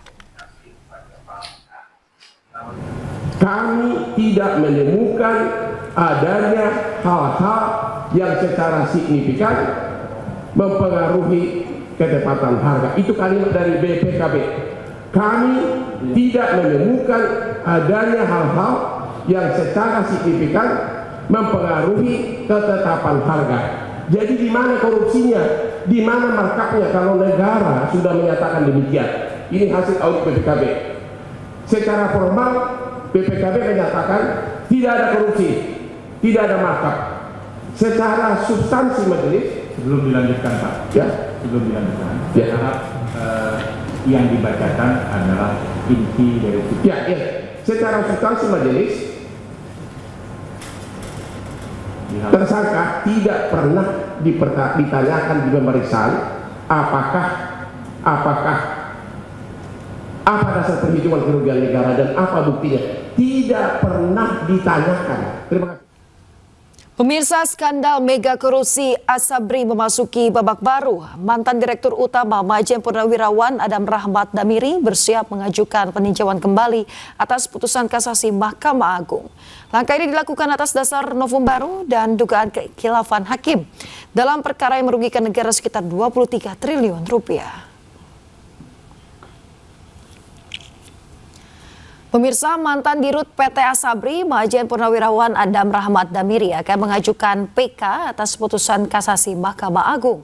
Kami tidak menemukan adanya hal-hal yang secara signifikan mempengaruhi ketepatan harga. Itu kalimat dari BPKB. Kami tidak menemukan adanya hal-hal yang secara signifikan mempengaruhi ketetapan harga. Jadi di mana korupsinya? Di mana markupnya kalau negara sudah menyatakan demikian? Ini hasil audit BPKB. Secara formal BPKB menyatakan tidak ada korupsi, tidak ada markup. Secara substansi majelis, sebelum dilanjutkan Pak, ya, sebelum dilanjutkan, ya. saya harap yang dibacakan adalah inti dari itu. Ya, ya. Secara substansi majelis, tersangka tidak pernah ditanyakan di pemeriksaan apa dasar perhitungan kerugian negara dan apa buktinya. Tidak pernah ditanyakan. Terima kasih. Pemirsa, skandal mega korupsi Asabri memasuki babak baru. Mantan Direktur Utama Majen Purnawirawan Adam Rahmat Damiri bersiap mengajukan peninjauan kembali atas putusan kasasi Mahkamah Agung. Langkah ini dilakukan atas dasar novum baru dan dugaan kekhilafan hakim dalam perkara yang merugikan negara sekitar 23 triliun rupiah. Pemirsa, mantan Dirut PT Asabri Majen Purnawirawan Adam Rahmat Damiri akan mengajukan PK atas putusan kasasi Mahkamah Agung.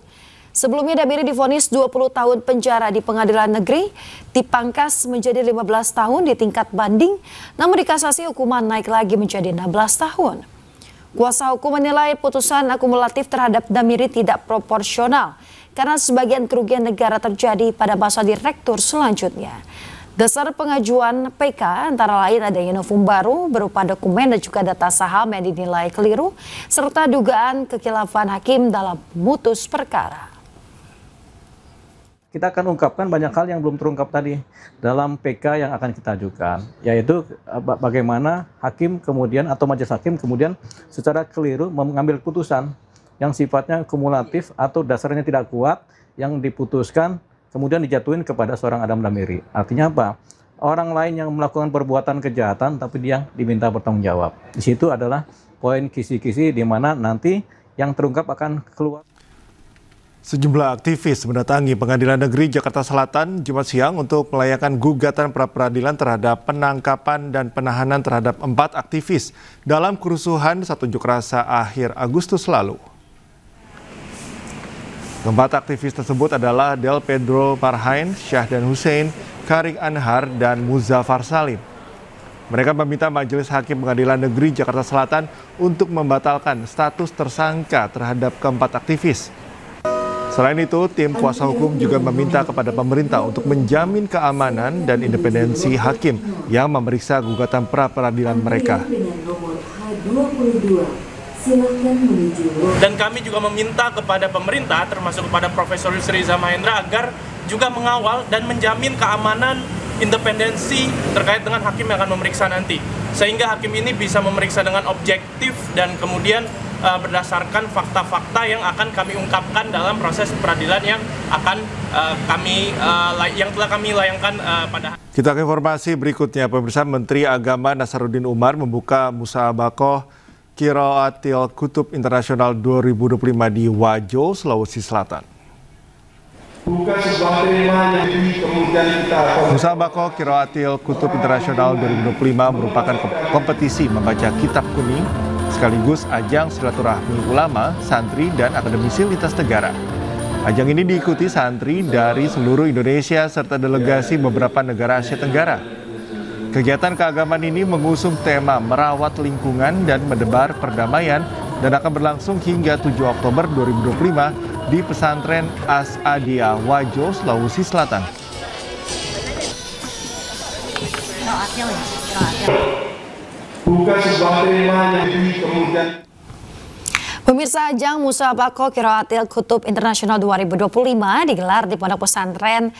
Sebelumnya Damiri divonis 20 tahun penjara di Pengadilan Negeri, dipangkas menjadi 15 tahun di tingkat banding, namun di kasasi hukuman naik lagi menjadi 16 tahun. Kuasa hukum menilai putusan akumulatif terhadap Damiri tidak proporsional karena sebagian kerugian negara terjadi pada masa direktur selanjutnya. Dasar pengajuan PK antara lain adanya novum baru berupa dokumen dan juga data saham yang dinilai keliru, serta dugaan kekhilafan hakim dalam memutus perkara. Kita akan ungkapkan banyak hal yang belum terungkap tadi dalam PK yang akan kita ajukan, yaitu bagaimana hakim kemudian atau majelis hakim kemudian secara keliru mengambil putusan yang sifatnya kumulatif atau dasarnya tidak kuat yang diputuskan kemudian dijatuhin kepada seorang Adam Damiri. Artinya apa? Orang lain yang melakukan perbuatan kejahatan tapi dia diminta bertanggung jawab. Di situ adalah poin kisi-kisi di mana nanti yang terungkap akan keluar. Sejumlah aktivis mendatangi Pengadilan Negeri Jakarta Selatan Jumat siang untuk melayangkan gugatan pra-peradilan terhadap penangkapan dan penahanan terhadap 4 aktivis dalam kerusuhan saat unjuk rasa akhir Agustus lalu. Keempat aktivis tersebut adalah Del Pedro Parhain, Syahdan Hussein, Karik Anhar, dan Muzaffar Salim. Mereka meminta Majelis Hakim Pengadilan Negeri Jakarta Selatan untuk membatalkan status tersangka terhadap keempat aktivis. Selain itu, tim kuasa hukum juga meminta kepada pemerintah untuk menjamin keamanan dan independensi hakim yang memeriksa gugatan pra-peradilan mereka. Dan kami juga meminta kepada pemerintah, termasuk kepada Profesor Yusri Iza Mahendra, agar juga mengawal dan menjamin keamanan independensi terkait dengan hakim yang akan memeriksa nanti. Sehingga hakim ini bisa memeriksa dengan objektif dan kemudian berdasarkan fakta-fakta yang akan kami ungkapkan dalam proses peradilan yang akan yang telah kami layangkan pada. Kita ke informasi berikutnya. Pemirsa, Menteri Agama Nasaruddin Umar membuka Musabaqah Qiraatil Kutub Internasional 2025 di Wajo, Sulawesi Selatan. Musabaqah Qiraatil Kutub Internasional 2025 merupakan kompetisi membaca kitab kuning sekaligus ajang silaturahmi ulama, santri, dan akademisi lintas negara. Ajang ini diikuti santri dari seluruh Indonesia serta delegasi beberapa negara Asia Tenggara. Kegiatan keagamaan ini mengusung tema merawat lingkungan dan menebar perdamaian dan akan berlangsung hingga 7 Oktober 2025 di Pesantren As-Adiyah Wajo, Sulawesi Selatan. Bukan sebuah tema yang kemudian. Pemirsa, ajang Musabaqah Qiraatil Kutub Internasional 2025 digelar di Pondok Pesantren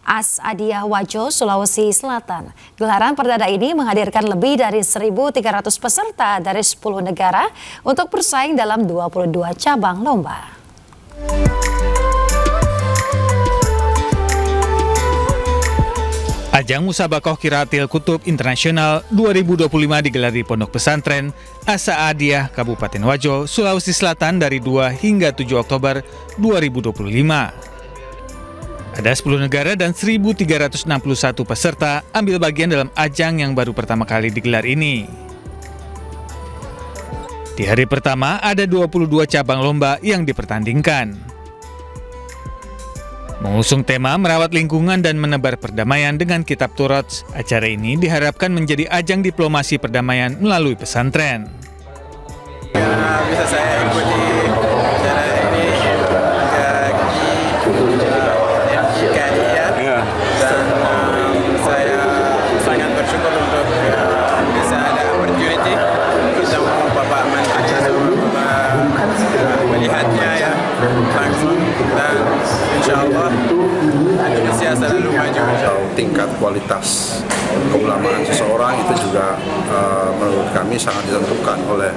As-Adiyah Wajo, Sulawesi Selatan. Gelaran perdana ini menghadirkan lebih dari 1.300 peserta dari 10 negara untuk bersaing dalam 22 cabang lomba. Ajang Musabaqah Qiraatil Kutub Internasional 2025 digelar di Pondok Pesantren As-Adiyah Kabupaten Wajo, Sulawesi Selatan dari 2 hingga 7 Oktober 2025. Ada 10 negara dan 1.361 peserta ambil bagian dalam ajang yang baru pertama kali digelar ini. Di hari pertama ada 22 cabang lomba yang dipertandingkan. Mengusung tema merawat lingkungan dan menebar perdamaian dengan kitab Taurat, acara ini diharapkan menjadi ajang diplomasi perdamaian melalui pesantren. Bisa saya ikuti acara ini dan saya sangat bersyukur untuk bisa ada opportunity ketemu Bapak Menteri melihatnya ya langsung, dan insya Allah Indonesia selalu maju. Tingkat kualitas keulamaan seseorang itu juga menurut kami sangat ditentukan oleh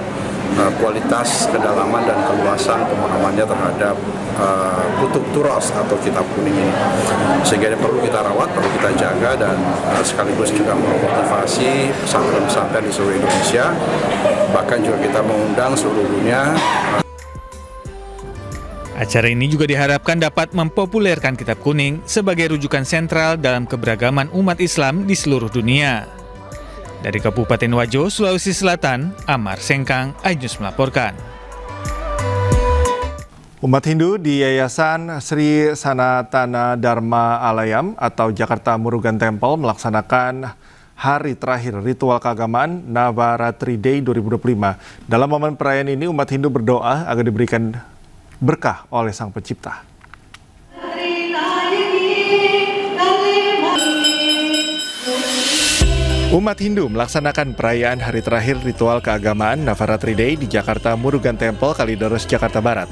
kualitas, kedalaman, dan keluasan pemahamannya terhadap kutub turas atau kitab kuning ini. Sehingga ini perlu kita rawat, perlu kita jaga, dan sekaligus kita memotivasi pesantren-pesantren di seluruh Indonesia. Bahkan juga kita mengundang seluruh dunia. Acara ini juga diharapkan dapat mempopulerkan kitab kuning sebagai rujukan sentral dalam keberagaman umat Islam di seluruh dunia. Dari Kabupaten Wajo, Sulawesi Selatan, Amar Sengkang, iNews melaporkan. Umat Hindu di Yayasan Sri Sanatana Dharma Alayam atau Jakarta Murugan Temple melaksanakan hari terakhir ritual keagamaan Navaratri Day 2025. Dalam momen perayaan ini, umat Hindu berdoa agar diberikan berkah oleh Sang Pencipta. Umat Hindu melaksanakan perayaan hari terakhir ritual keagamaan Navaratri Day di Jakarta Murugan Temple, Kalideres, Jakarta Barat.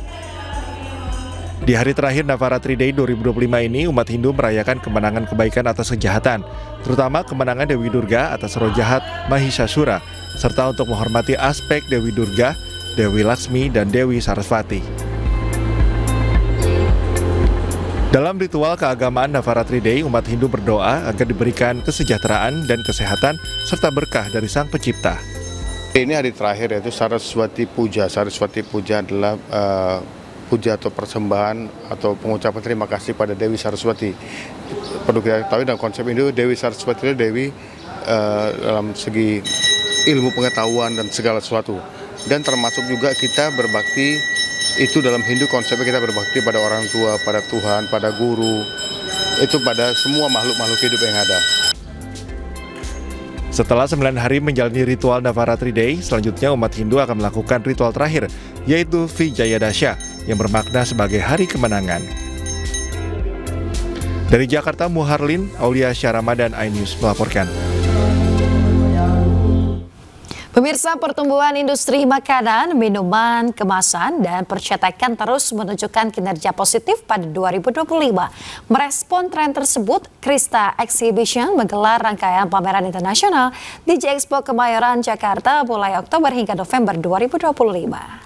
Di hari terakhir Navaratri Day 2025 ini, umat Hindu merayakan kemenangan kebaikan atas kejahatan, terutama kemenangan Dewi Durga atas roh jahat Mahishasura, serta untuk menghormati aspek Dewi Durga, Dewi Laksmi, dan Dewi Saraswati. Dalam ritual keagamaan Navaratri Day, umat Hindu berdoa agar diberikan kesejahteraan dan kesehatan serta berkah dari Sang Pencipta. Ini hari terakhir, yaitu Saraswati Puja. Saraswati Puja adalah puja atau persembahan atau pengucapan terima kasih pada Dewi Saraswati. Perlu kita ketahui dalam konsep Hindu, Dewi Saraswati adalah Dewi dalam segi ilmu pengetahuan dan segala sesuatu. Dan termasuk juga kita berbakti. Itu dalam Hindu konsepnya kita berbakti pada orang tua, pada Tuhan, pada guru, itu pada semua makhluk-makhluk hidup yang ada. Setelah 9 hari menjalani ritual Navaratri Day, selanjutnya umat Hindu akan melakukan ritual terakhir, yaitu Vijayadasha, yang bermakna sebagai hari kemenangan. Dari Jakarta, Muharlin, Aulia Syah Ramadan, iNews melaporkan. Pemirsa, pertumbuhan industri makanan, minuman, kemasan, dan percetakan terus menunjukkan kinerja positif pada 2025. Merespon tren tersebut, Krista Exhibition menggelar rangkaian pameran internasional di J-Expo Kemayoran, Jakarta mulai Oktober hingga November 2025.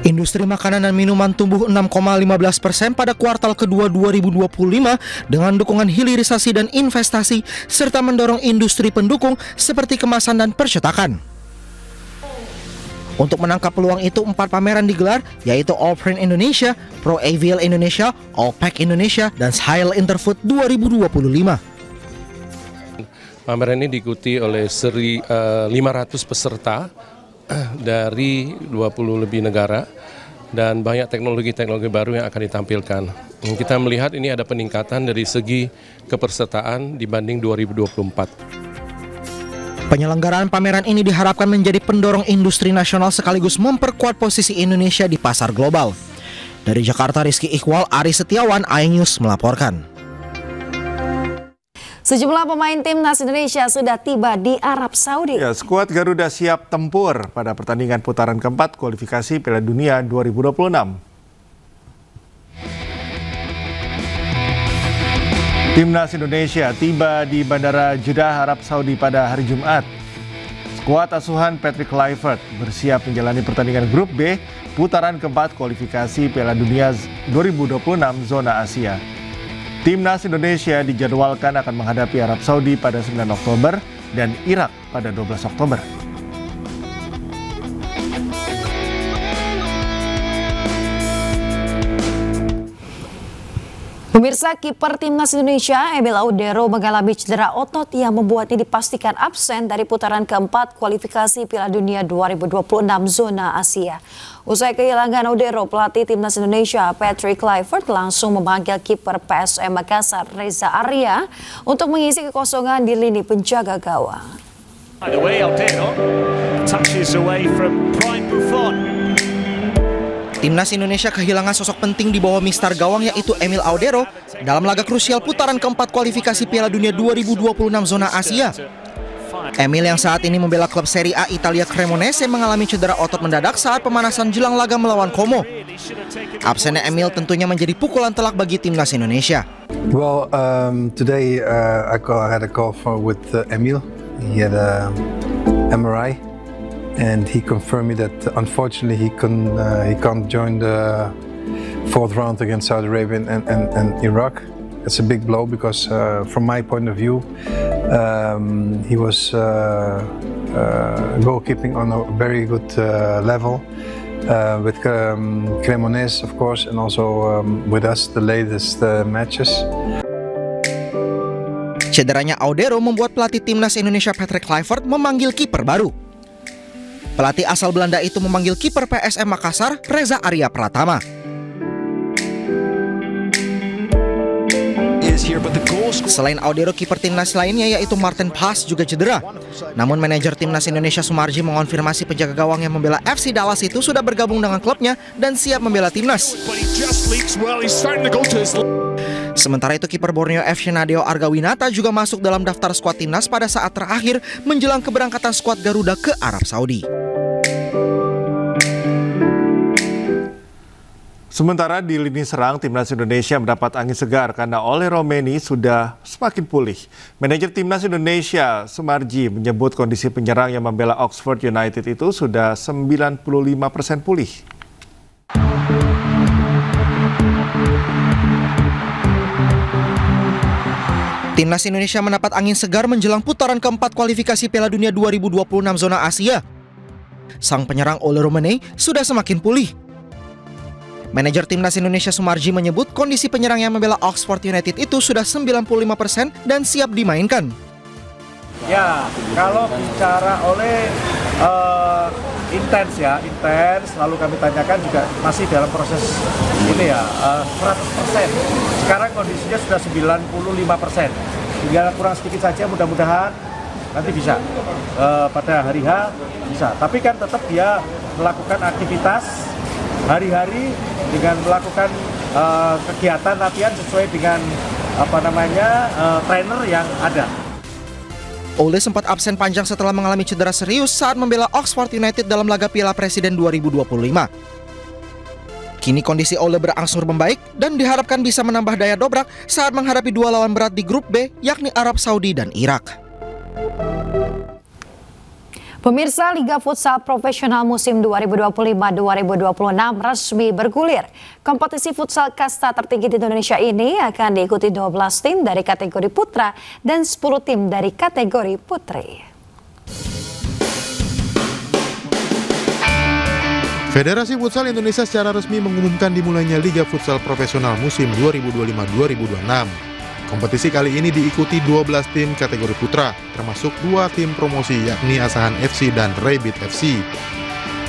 Industri makanan dan minuman tumbuh 6,15% pada kuartal kedua 2025 dengan dukungan hilirisasi dan investasi serta mendorong industri pendukung seperti kemasan dan percetakan. Untuk menangkap peluang itu, 4 pameran digelar, yaitu Allprint Indonesia, Pro Avial Indonesia, Allpack Indonesia, dan Heil Interfood 2025. Pameran ini diikuti oleh 500 peserta dari 20 lebih negara dan banyak teknologi-teknologi baru yang akan ditampilkan. Kita melihat ini ada peningkatan dari segi kepesertaan dibanding 2024. Penyelenggaraan pameran ini diharapkan menjadi pendorong industri nasional sekaligus memperkuat posisi Indonesia di pasar global. Dari Jakarta, Rizky Iqbal, Ari Setiawan, iNews melaporkan. Sejumlah pemain timnas Indonesia sudah tiba di Arab Saudi. Ya, skuad Garuda siap tempur pada pertandingan putaran keempat kualifikasi Piala Dunia 2026. Timnas Indonesia tiba di Bandara Jeddah, Arab Saudi pada hari Jumat. Skuad asuhan Patrick Kluivert bersiap menjalani pertandingan grup B putaran keempat kualifikasi Piala Dunia 2026 zona Asia. Timnas Indonesia dijadwalkan akan menghadapi Arab Saudi pada 9 Oktober dan Irak pada 12 Oktober. Pemirsa, kiper Timnas Indonesia Emil Audero mengalami cedera otot yang membuatnya dipastikan absen dari putaran keempat kualifikasi Piala Dunia 2026 zona Asia. Usai kehilangan Audero, pelatih Timnas Indonesia Patrick Kluivert langsung memanggil kiper PSM Makassar Reza Arya untuk mengisi kekosongan di lini penjaga gawang. Timnas Indonesia kehilangan sosok penting di bawah mistar gawang yaitu Emil Audero dalam laga krusial putaran keempat kualifikasi Piala Dunia 2026 zona Asia. Emil yang saat ini membela klub Serie A Italia Cremonese mengalami cedera otot mendadak saat pemanasan jelang laga melawan Como. Absennya Emil tentunya menjadi pukulan telak bagi Timnas Indonesia. Well, today I had a call with Emil. He had a MRI. And he confirmed me that unfortunately he can't join the fourth round against Saudi Arabia and Iraq. It's a big blow because from my point of view he was goalkeeping on a very good level with Cremonese of course and also with us the latest matches. Cederanya Audero membuat pelatih Timnas Indonesia Patrick Kluivert memanggil kiper baru. Pelatih asal Belanda itu memanggil kiper PSM Makassar, Reza Arya Pratama. Selain Audero, kiper timnas lainnya yaitu Martin Paes juga cedera. Namun manajer timnas Indonesia Sumarji mengonfirmasi penjaga gawang yang membela FC Dallas itu sudah bergabung dengan klubnya dan siap membela timnas. Sementara itu, kiper Borneo FC Nadeo Argawinata juga masuk dalam daftar skuad timnas pada saat terakhir menjelang keberangkatan skuad Garuda ke Arab Saudi. Sementara di lini serang, Timnas Indonesia mendapat angin segar karena Ole Romeni sudah semakin pulih. Manajer Timnas Indonesia, Sumarji, menyebut kondisi penyerang yang membela Oxford United itu sudah 95% pulih. Timnas Indonesia mendapat angin segar menjelang putaran keempat kualifikasi Piala Dunia 2026 zona Asia. Sang penyerang Ole Romeni sudah semakin pulih. Manajer Timnas Indonesia Sumarji menyebut kondisi penyerang yang membela Oxford United itu sudah 95% dan siap dimainkan. Ya, kalau bicara oleh intens, lalu kami tanyakan juga masih dalam proses ini ya, 100%. Sekarang kondisinya sudah 95%. Tinggal kurang sedikit saja, mudah-mudahan nanti bisa pada hari H bisa. Tapi kan tetap dia melakukan aktivitas hari-hari dengan melakukan kegiatan latihan sesuai dengan trainer yang ada. Ole sempat absen panjang setelah mengalami cedera serius saat membela Oxford United dalam laga Piala Presiden 2025. Kini kondisi Ole berangsur membaik dan diharapkan bisa menambah daya dobrak saat menghadapi dua lawan berat di grup B, yakni Arab Saudi dan Irak. Pemirsa, Liga Futsal Profesional musim 2025-2026 resmi bergulir. Kompetisi futsal kasta tertinggi di Indonesia ini akan diikuti 12 tim dari kategori putra dan 10 tim dari kategori putri. Federasi Futsal Indonesia secara resmi mengumumkan dimulainya Liga Futsal Profesional musim 2025-2026. Kompetisi kali ini diikuti 12 tim kategori putra, termasuk 2 tim promosi yakni Asahan FC dan Rabbit FC.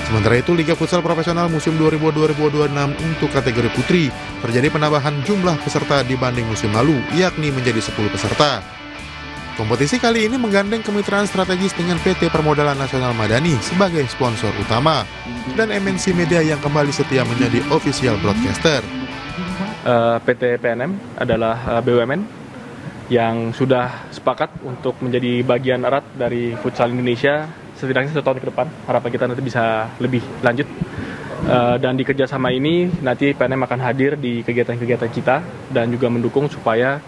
Sementara itu, Liga Futsal Profesional musim 2025-2026 untuk kategori putri terjadi penambahan jumlah peserta dibanding musim lalu, yakni menjadi 10 peserta. Kompetisi kali ini menggandeng kemitraan strategis dengan PT Permodalan Nasional Madani sebagai sponsor utama dan MNC Media yang kembali setia menjadi official broadcaster. PT PNM adalah BUMN yang sudah sepakat untuk menjadi bagian erat dari futsal Indonesia setidaknya 1 tahun ke depan. Harapan kita nanti bisa lebih lanjut, dan di kerjasama ini nanti PNM akan hadir di kegiatan-kegiatan kita dan juga mendukung supaya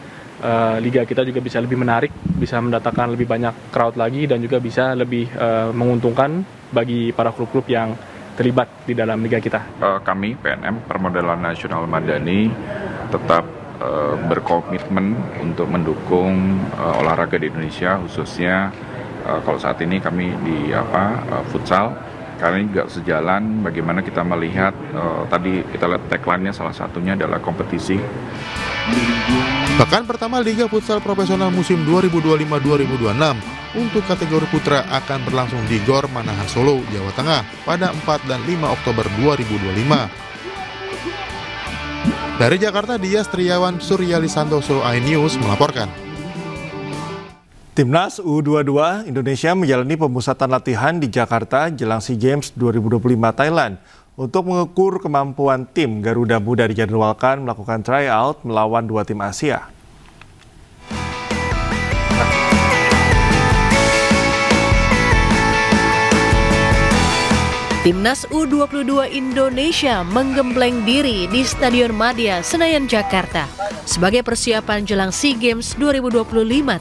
liga kita juga bisa lebih menarik, bisa mendatangkan lebih banyak crowd lagi dan juga bisa lebih menguntungkan bagi para klub-klub yang terlibat di dalam liga kita. Kami PNM Permodalan Nasional Madani tetap berkomitmen untuk mendukung olahraga di Indonesia, khususnya kalau saat ini kami di futsal. Karena juga sejalan bagaimana kita melihat tadi kita lihat tagline-nya salah satunya adalah kompetisi. Pekan pertama Liga Futsal Profesional musim 2025-2026 untuk kategori putra akan berlangsung di GOR Manahan Solo, Jawa Tengah pada 4 dan 5 Oktober 2025. Dari Jakarta, Dias Triawan Suryali Santoso, iNews melaporkan. Timnas U22 Indonesia menjalani pemusatan latihan di Jakarta jelang SEA Games 2025 Thailand. Untuk mengukur kemampuan tim, Garuda Muda dijadwalkan melakukan tryout melawan 2 tim Asia. Timnas U22 Indonesia menggembleng diri di Stadion Madia, Senayan, Jakarta sebagai persiapan jelang SEA Games 2025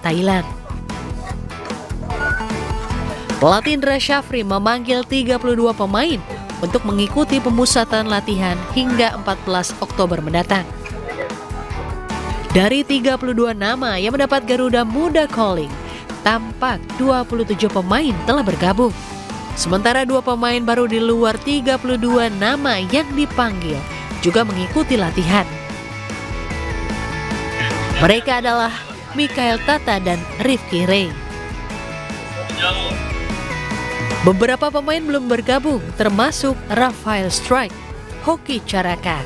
Thailand. Pelatih Indra Syafri memanggil 32 pemain untuk mengikuti pemusatan latihan hingga 14 Oktober mendatang. Dari 32 nama yang mendapat Garuda Muda Calling, tampak 27 pemain telah bergabung. Sementara 2 pemain baru di luar 32 nama yang dipanggil juga mengikuti latihan. Mereka adalah Mikael Tata dan Rifki Ray. Beberapa pemain belum bergabung, termasuk Rafael Strike, Hoki Caraka,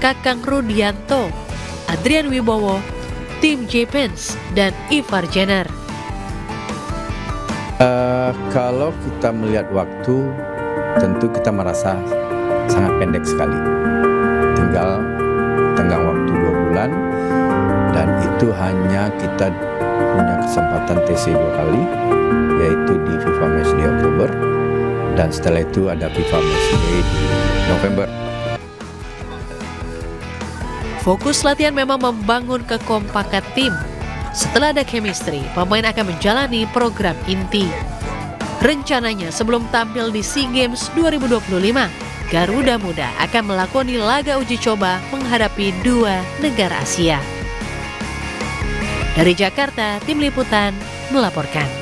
Kakang Rudianto, Adrian Wibowo, Tim Japens, dan Ivar Jenner. Kalau kita melihat waktu, tentu kita merasa sangat pendek sekali. Tinggal tenggang waktu 2 bulan, dan itu hanya kita punya kesempatan TC 2 kali, yaitu di FIFA Matchday Oktober, dan setelah itu ada FIFA Matchday di November. Fokus latihan memang membangun kekompakan tim. Setelah ada chemistry, pemain akan menjalani program inti. Rencananya sebelum tampil di SEA Games 2025, Garuda Muda akan melakoni laga uji coba menghadapi 2 negara Asia. Dari Jakarta, Tim Liputan melaporkan.